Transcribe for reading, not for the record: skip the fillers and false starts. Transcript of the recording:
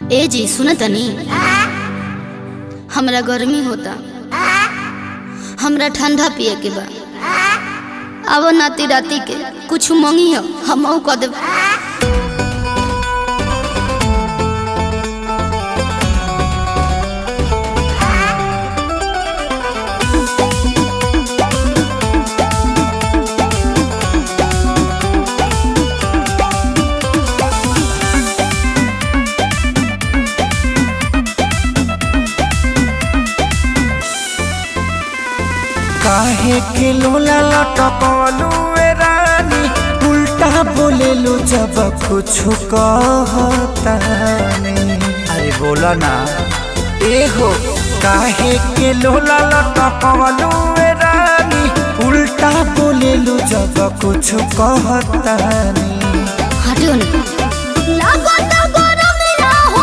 ए जी सुन तनी, हमरा गर्मी होता, हमरा ठंडा पिए के बा। अब नाती राती के कुछ मंगी हो हम कह देब। काहे के लोला लटकलू ए रानी, उल्टा बोलेलू जब कुछ कहतानी। अरे बोला ना ए हो, काहे के लोला लटकलू ए रानी, उल्टा बोलेलू जब कुछ कहतानी। हटियो ना।